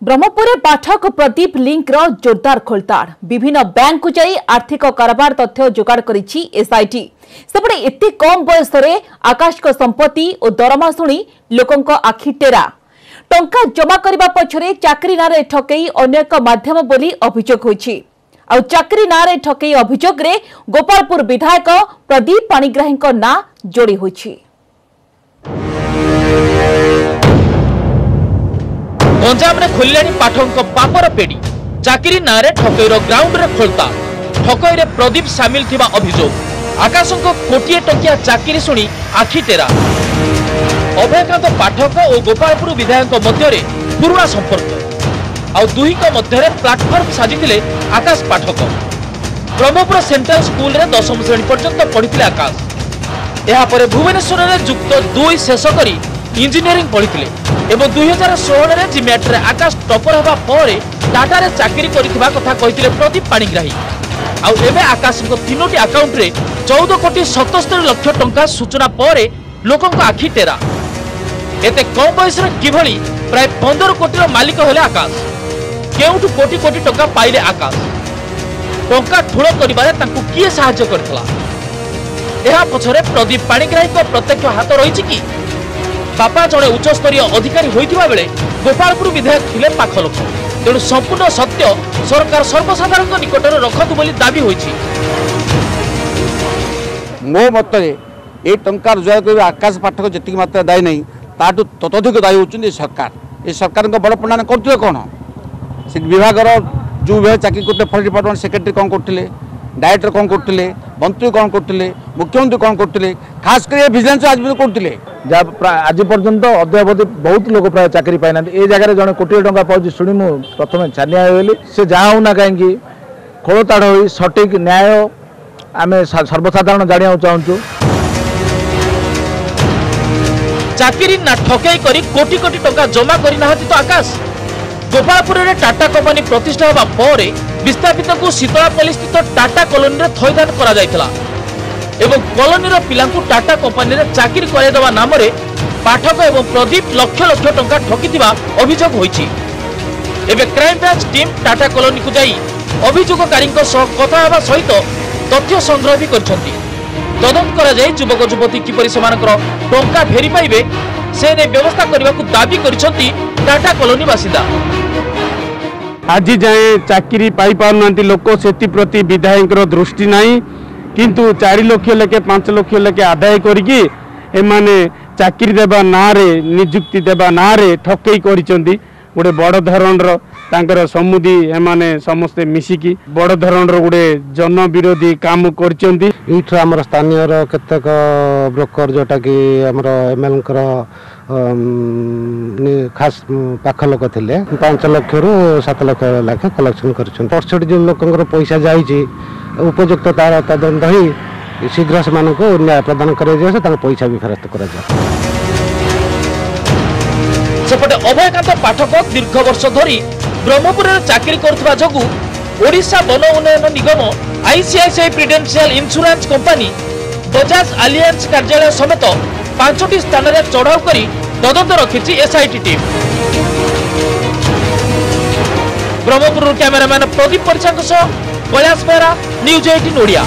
ब्रह्मपुर पाठक Pradeep link जोरदार खोलताड़ विभिन्न bank को जाई आर्थिक कारोबार तथ्य जोगाड़ करिछि एसआईटी सेपटे एते कम बयस आकाश को संपत्ति और दरमा शुणी लोकों आखि टेरा टंका जमा करने पछरे चाकरी नारे ठकई अन्य एक माध्यम बोली अभियोग होइछि आ चाकरी नारे ठकई अभियोग रे गोपालपुर विधायक प्रदीप पाणिग्राही ना जोड़ी होइछि। गंजाम रे खोलिलानी पाठक पापर पेड़ी चाकरी नारे ठकईर ग्राउंड रे खोलता ठकई रे प्रदीप सामिल थिबा अभियोग आकाश कोटिए टंकिया चाकरी शुणी आखि टेरा अभयकांत पाठक और गोपालपुर विधायक मध्य पुराना संपर्क आ दुही मध्य प्लाटफर्म साजिले आकाश पाठक ब्रह्मपुर सेंट्रल स्कूल रे 10वीं श्रेणी पर्यंत पढ़ी आकाश यापर भुवनेश्वर में जुक्त 2 शेष करी इंजीनियरिंग पढ़ी एवं 2016 रे जिमेट रे आकाश टॉपर होगा पर टाटा रे चाकरी करिथिबा कथा कहिथिले प्रदीप पाणिग्राही आउ एबे आकाश को 3टी अकाउंट रे 14 कोटी 77 लाख टंका सूचना पर लोकों आखि टेरा एते कम बयस किभली प्राय 15 कोटी मालिक हेले आकाश केउठु कोटी कोटी टंका पाइले आकाश टंका ठूल करिबारे तांकु किए सहायता करथला एहा पछरे प्रदीप पाणिग्राही को प्रत्यक्ष हाथ रहिछि कि बापा जड़े उच्चस्तरीय अधिकारी होइथिबा बेले गोपालपुर विधायक थिले पाख लोक तेणु संपूर्ण सत्य सरकार सर्वसाधारण निकटर रखतु बोली दाबी होइछि। मो मतरे ए टंका रोजगार कर आकाश पाठक जी मात्रा दायी नहीं ताठू ततोधिक दायी होती सरकार ये सरकार बड़ प्रणान करते कौन से विभाग जो विभाग चाकरी करते फरेस्ट डिपार्टमेंट सेक्रेटरी कौन करते डायरेक्टर कौन करते मंत्री कौन करते मुख्यमंत्री कौन करते खास कर विजिलेंस आज करते आज पर्यंत अद्यावधि बहुत लोग प्राय चाकरी पाई ना ये जगह जड़े कोटी टंका पाँच शुणी मु प्रथम छानिया होली से जहाँ होना कहीं खोलताड़ हो सठिक न्याय आम सर्वसाधारण जाना चाहूँ चाकरी ना ठकई करी कोटी कोटी टंका जमा करना तो आकाश गोपालपुर रे टाटा कंपनी प्रतिष्ठा होगा पर विस्थापित को शीतलापल्ली स्थित टाटा कॉलोनी रे थैदान करा जायथिला एवं कॉलोनी पिला टाटा कंपनी रे चाकरी कराइदेवा नाम पाठक एवं प्रदीप लक्ष लक्ष टंका ठकिथिबा अभियोग होइछि। एबे crime branch team Tata colony को जाई अभियोगकारी कथा हेबा सहित तथ्य संग्रह भी करछन्ति तदंत करा जाय युवक युवती किपरि सेमानकर टंका फेरी पाइबे से ने व्यवस्था करबा को दाबी करछन्ति टाटा कॉलोनी बासिंदा। आज जाए चाकरी पाई पारनांती लोक सेति प्रति विधायक दृष्टि नहीं किंतु 4 लाख लेके 5 लाख लेके आदाय करिकी एमाने चाकरी देबा नारे नियुक्ति देबा नारे ठकई करिसंती गोटे बड़ धरणर तांकर समुदी एमाने समस्ते मिसिकी बड़ धरणर गोटे जन विरोधी काम करिसंती इठ हमर स्थानीय केतेक ब्रोकर जोटा कि हमर एमएल खास पाख लोक थे 5 लाख रु 7 लाख लाख कलेक्शन कर जो लोक पैसा जाइए उपयुक्त तार तदंत ही शीघ्र से न्याय प्रदान कर पैसा भी फेरस्त कर सेपटे अभयकांत पाठक दीर्घ वर्ष धरी ब्रह्मपुर चाकरी करुवा जगू ओडिशा वन उन्नयन निगम ICICI prudential insurance company Bajaj Allianz कार्यालय समेत 5टी स्थान में चढ़ाऊ कर तदंत रखी SIT team. Brahmapur cameraman Pradeep Paricha Kailash Behera news 18 Odia.